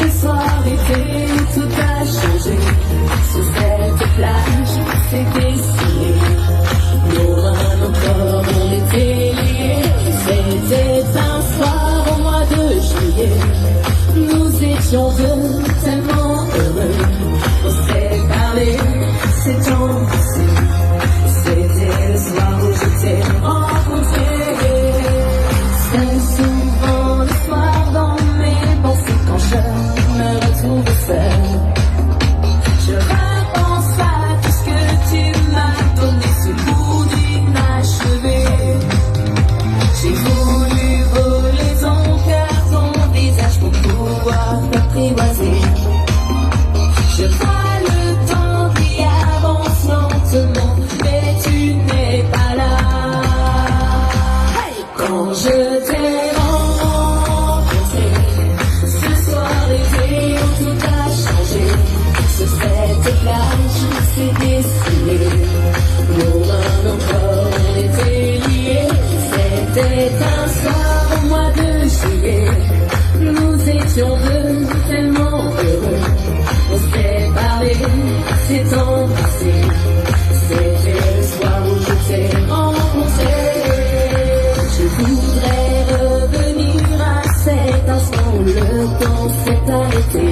Ce soir l'été où tout a changé. Sur cette plage, c'est dessiné. Nos mains, nos corps, on était liés. C'était un soir au mois de juillet. Nous étions deux, tellement heureux. On s'est parlé, c'est embrassé. C'était le soir où je t'ai rencontré. C'est souvent le soir dans mes pensées quand je me retrouve seul. Je repense à tout ce que tu m'as donné, ce goût d'inachevé. J'ai voulu voler ton cœur, ton visage pour pouvoir t'apprivoiser. Je vois le temps qui avance lentement, mais tu n'es pas là. Quand je t'ai rencontré, ce soir l'été où tout a changé. Sur cette plage, c'est dessiné. Nos mains, nos corps, on était liés. C'était un soir au mois de juillet. Nous étions deux, tellement heureux. On s'est parlé, s'est embrassé. C'était le soir où je t'ai rencontré. Je voudrais revenir à cet instant où le temps s'est arrêté.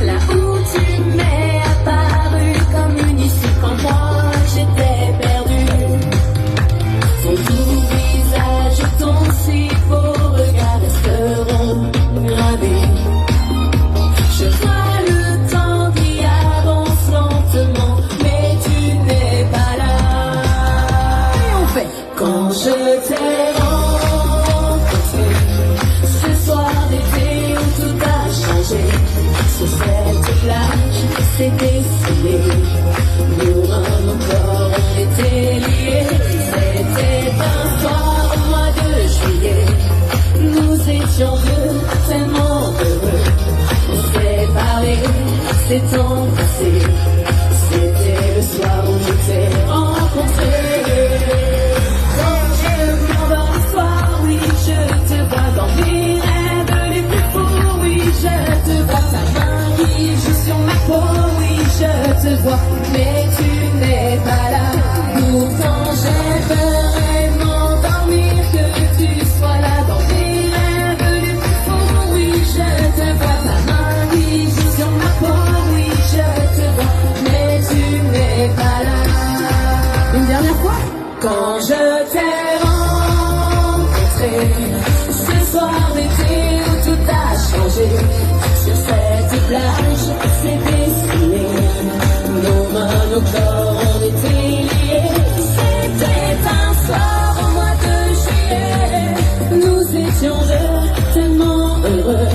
Là où tu m'es apparu comme une issue quand moi j'étais perdu. Ton doux visage, ton si beau regard resteront gravés. Je vois le temps qui avance lentement, mais tu n'es pas là. Et on fait quand je t'ai rencontré. Ce soir d'été où tout a changé. Sur cette plage, c'est dessiné. Nos mains, nos corps, on était liés. C'était un soir au mois de juillet. Nous étions deux, tellement heureux. On s'est parlé, s'est embrassé. C'était le soir où je t'ai rencontré. Quand je m'endors le soir, oui, je te vois dans mes rêves les plus fous. Oui, je te vois, ta main qui joue sur ma peau. Oui, je te vois, mais tu n'es pas là. Pourtant j'aimerais m'endormir, que tu sois là dans mes rêves les plus fous. Oui, je te vois, ta main qui joue sur ma peau. Oui, je te vois, mais tu n'es pas là. Une dernière fois. Quand je t'ai rencontré, ce soir d'été où tout a changé. Sur cette plage, c'est dessiné. Nos mains, nos corps, on était liés. C'était un soir au mois de juillet. Nous étions deux, tellement heureux.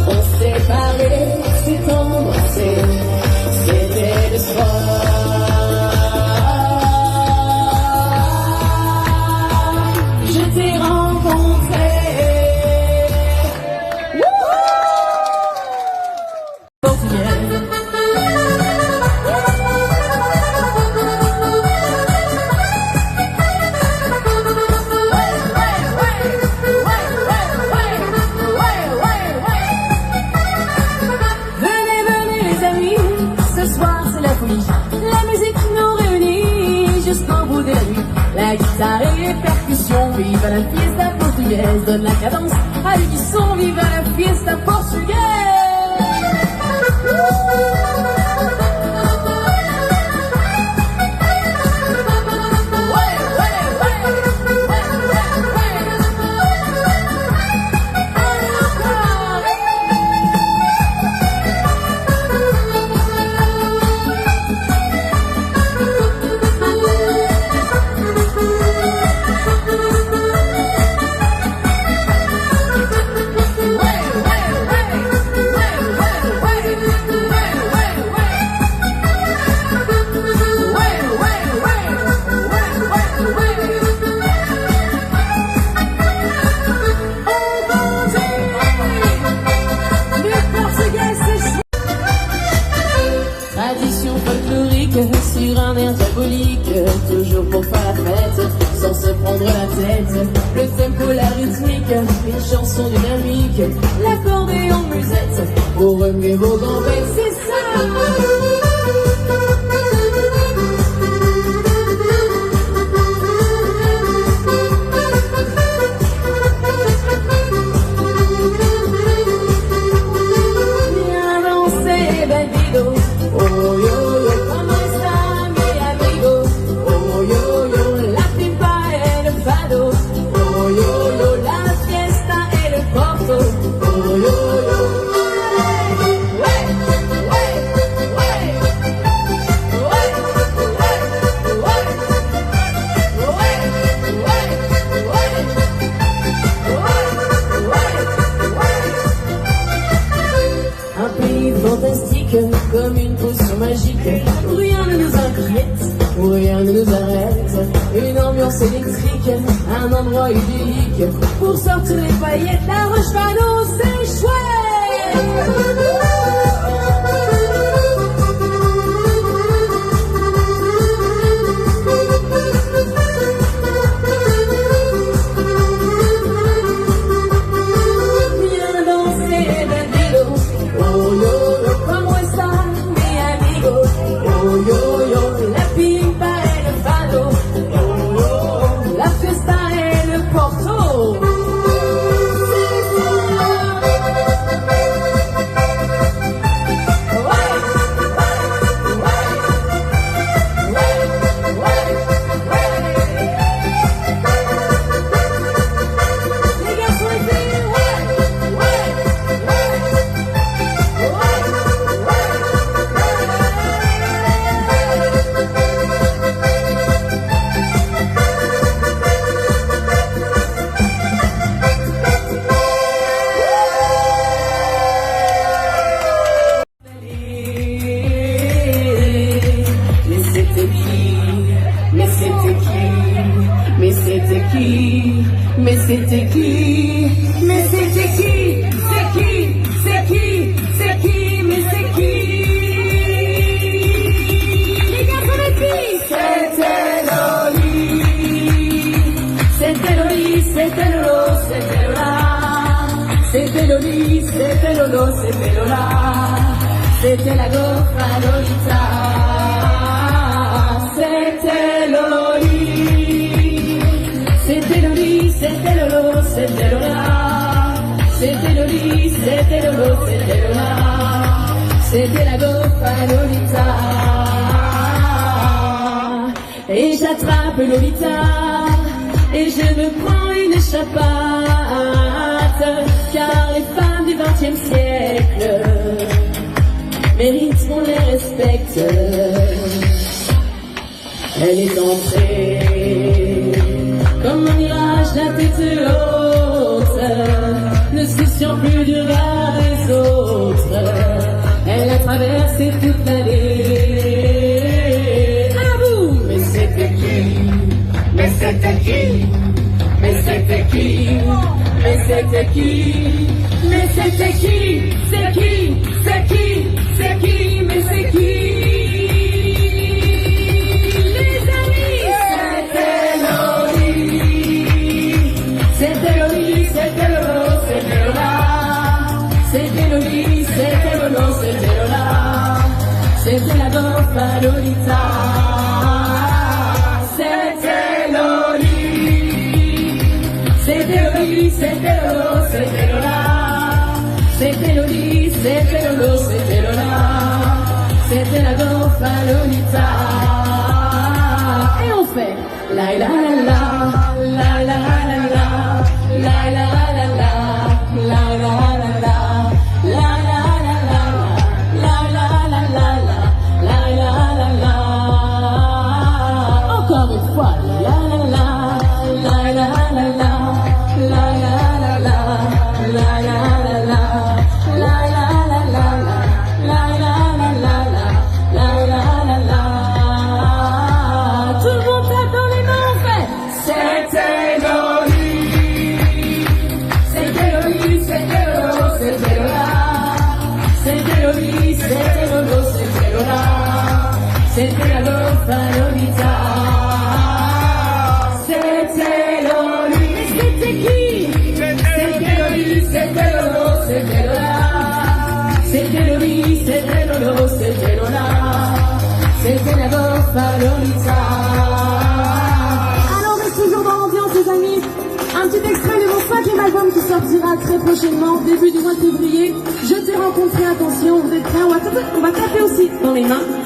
On s'est parlé, s'est embrassé. C'était le soir. Je t'ai rencontré. La musique nous réunit jusqu'au bout de la nuit. La guitare et les percussions, vive la fiesta portugaise. Donne la cadence à l'unisson, vive la fiesta portugaise. musette, le tempo, la rythmique, une chanson dynamique, l'accordéon musette, pour remuer vos gambettes, c'est ça. Fantastique, comme une potion magique, où rien ne nous inquiète, où rien ne nous arrête. Une ambiance électrique, un endroit idyllique, pour sortir les paillettes, la Roche-Vanneau, c'est chouette. Mais c'était qui? Mais c'était qui? Mais c'était qui? C'est qui? C'est qui? C'est qui? Mais c'est qui? Les garçons, les filles, c'était Loli. C'était Loli, c'était Lolo, c'était Lola. C'était Loli, c'était Lolo, c'était Lola. C'était la gaufre à Lolita. C'était Loli. C'était Loli, c'était Lolo, c'était Lola. C'était Loli, c'était Lolo, c'était Lola. C'était la gaufre à Lolita. Et j'attrape Lolita, et je me prends une échappate, car les femmes du XXe siècle méritent qu'on les respecte. Elle est entrée comme un mirage, la tête haute, ne se souciant plus du regard des autres. Elle a traversé toute l'allée. À vous! Mais c'était qui? Mais c'était qui? Mais c'était qui? Mais c'était qui? Mais c'était qui? C'est qui? C'est qui? C'est qui? Mais c'est qui? C'était Loli, c'était Lolo, c'était Lola. C'était Loli, c'était Lolo, c'était Lola. C'était la gaufre à Lolita. C'était Loli. C'était Loli, c'était Lolo, c'était Lola. C'était Loli, c'était Lolo, c'était Lola. C'était la gaufre à Lolita. Et on fait la la la la la la la la. La la la la, la la la la, la la la la, la la la la, la la la la. Encore une fois, la la la, la la la la, la la la la, la la la la, la la la la, la la la la, la la la la. Tout le monde tape dans les mains, on fait. C'était Loli. C'était Loli, c'était Lolo, c'était Lola. C'était Loli, c'était Lolo, c'était Lola. C'était la gaufre à Lolita. C'était Loli. C'était Loli, c'était Lolo, c'était Lola, c'était la Bofalolita. Alors on est toujours dans l'ambiance les amis. Un petit extrait de mon 5e album qui sortira très prochainement, début du mois de février. Je t'ai rencontré, attention, vous êtes prêts? On va taper aussi dans les mains.